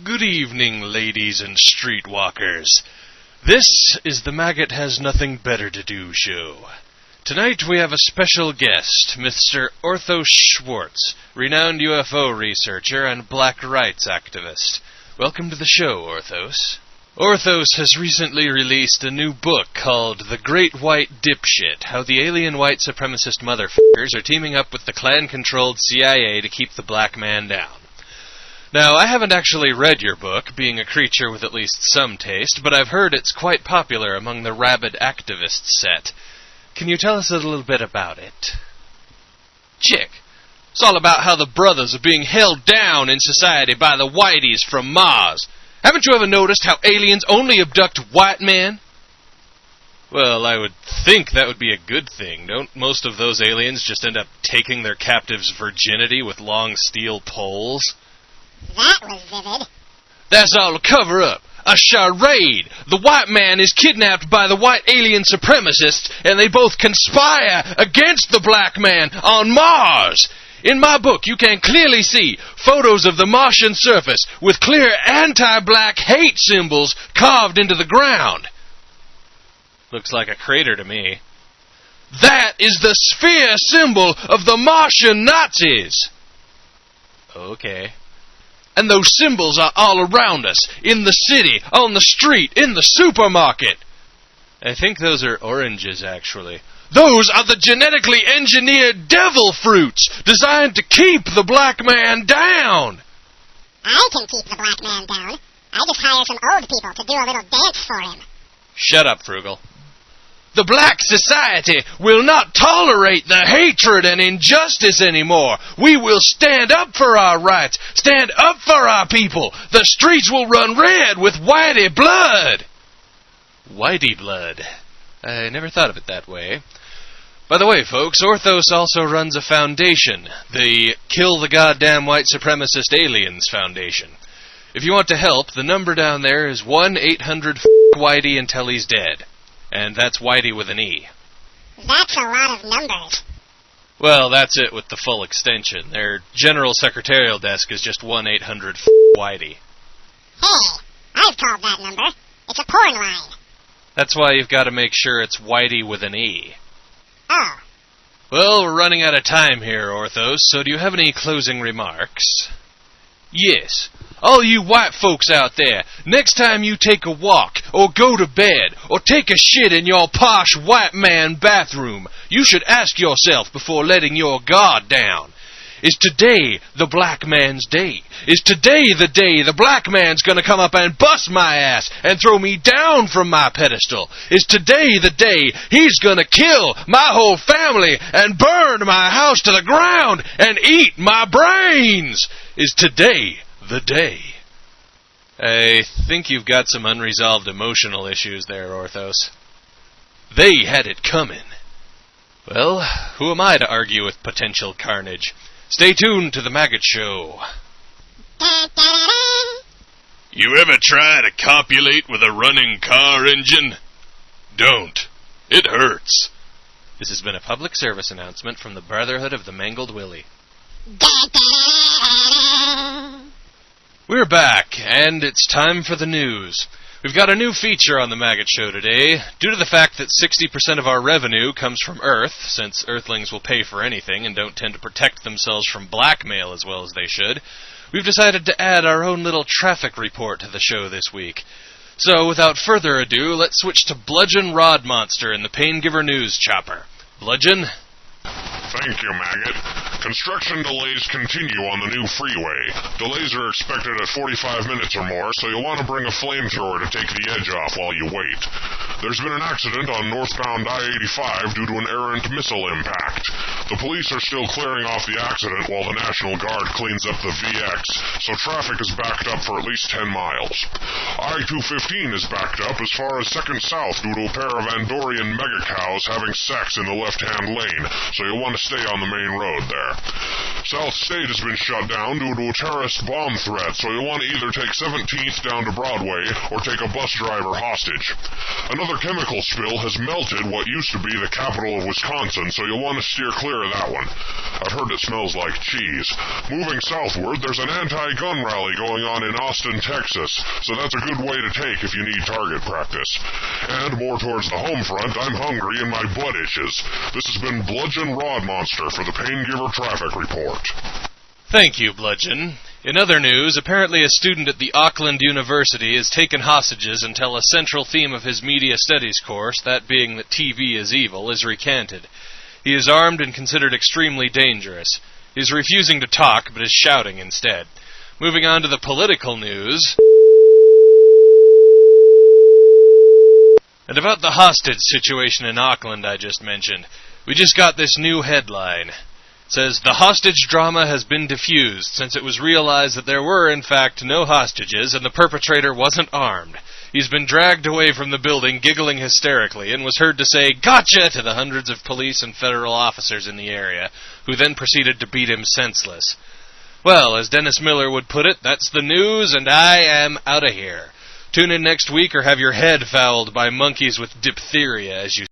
Good evening, ladies and streetwalkers. This is the Maggot Has Nothing Better to Do show. Tonight we have a special guest, Mr. Orthos Schwartz, renowned UFO researcher and black rights activist. Welcome to the show, Orthos. Orthos has recently released a new book called The Great White Dipshit, How the Alien White Supremacist Motherfuckers Are Teaming Up with the Klan-Controlled CIA to Keep the Black Man Down. Now, I haven't actually read your book, being a creature with at least some taste, but I've heard it's quite popular among the rabid activist set. Can you tell us a little bit about it? Chick, it's all about how the brothers are being held down in society by the whiteys from Mars. Haven't you ever noticed how aliens only abduct white men? Well, I would think that would be a good thing. Don't most of those aliens just end up taking their captives' virginity with long steel poles? That was vivid. That's all a cover-up. A charade. The white man is kidnapped by the white alien supremacists, and they both conspire against the black man on Mars. In my book, you can clearly see photos of the Martian surface with clear anti-black hate symbols carved into the ground. Looks like a crater to me. That is the sphere symbol of the Martian Nazis. Okay. And those symbols are all around us, in the city, on the street, in the supermarket. I think those are oranges, actually. Those are the genetically engineered devil fruits, designed to keep the black man down. I can keep the black man down. I just hire some old people to do a little dance for him. Shut up, Frugal. The black society will not tolerate the hatred and injustice anymore. We will stand up for our rights, stand up for our people. The streets will run red with whitey blood. Whitey blood. I never thought of it that way. By the way, folks, Orthos also runs a foundation, the Kill the Goddamn White Supremacist Aliens Foundation. If you want to help, the number down there is 1-800-Whitey until he's dead. And that's Whitey with an E. That's a lot of numbers. Well, that's it with the full extension. Their general secretarial desk is just 1-800-Whitey. Hey, I've called that number. It's a porn line. That's why you've got to make sure it's Whitey with an E. Oh. Well, we're running out of time here, Orthos, so do you have any closing remarks? Yes. All you white folks out there, next time you take a walk, or go to bed, or take a shit in your posh white man bathroom, you should ask yourself before letting your guard down. Is today the black man's day? Is today the day the black man's gonna come up and bust my ass and throw me down from my pedestal? Is today the day he's gonna kill my whole family and burn my house to the ground and eat my brains? Is today the day? I think you've got some unresolved emotional issues there, Orthos. They had it coming. Well, who am I to argue with potential carnage? Stay tuned to the Maggott Show. You ever try to copulate with a running car engine? Don't. It hurts. This has been a public service announcement from the Brotherhood of the Mangled Willy. We're back, and it's time for the news. We've got a new feature on the Maggott Show today. Due to the fact that 60% of our revenue comes from Earth, since Earthlings will pay for anything and don't tend to protect themselves from blackmail as well as they should, we've decided to add our own little traffic report to the show this week. So, without further ado, let's switch to Bludgeon Rod Monster in the Paingiver News Chopper. Bludgeon? Thank you, Maggot. Construction delays continue on the new freeway. Delays are expected at 45 minutes or more, so you'll want to bring a flamethrower to take the edge off while you wait. There's been an accident on northbound I-85 due to an errant missile impact. The police are still clearing off the accident while the National Guard cleans up the VX, so traffic is backed up for at least 10 miles. I-215 is backed up as far as 2nd South due to a pair of Andorian mega cows having sex in the left-hand lane, so you'll want to stay on the main road there. South State has been shut down due to a terrorist bomb threat, so you'll want to either take 17th down to Broadway or take a bus driver hostage. Another chemical spill has melted what used to be the capital of Wisconsin, so you'll want to steer clear of that one. I've heard it smells like cheese. Moving southward, there's an anti-gun rally going on in Austin, Texas, so that's a good way to take if you need target practice. And more towards the home front, I'm hungry and my butt itches. This has been Bludgeon Rod Monster for the Paingiver Traffic Report. Thank you, Bludgeon. In other news, apparently a student at the Auckland University is taken hostages until a central theme of his media studies course, that being that TV is evil, is recanted. He is armed and considered extremely dangerous. He is refusing to talk, but is shouting instead. Moving on to the political news. And about the hostage situation in Auckland I just mentioned, we just got this new headline. It says, the hostage drama has been diffused since it was realized that there were, in fact, no hostages and the perpetrator wasn't armed. He's been dragged away from the building giggling hysterically and was heard to say, "Gotcha!" to the hundreds of police and federal officers in the area, who then proceeded to beat him senseless. Well, as Dennis Miller would put it, that's the news and I am out of here. Tune in next week or have your head fouled by monkeys with diphtheria as you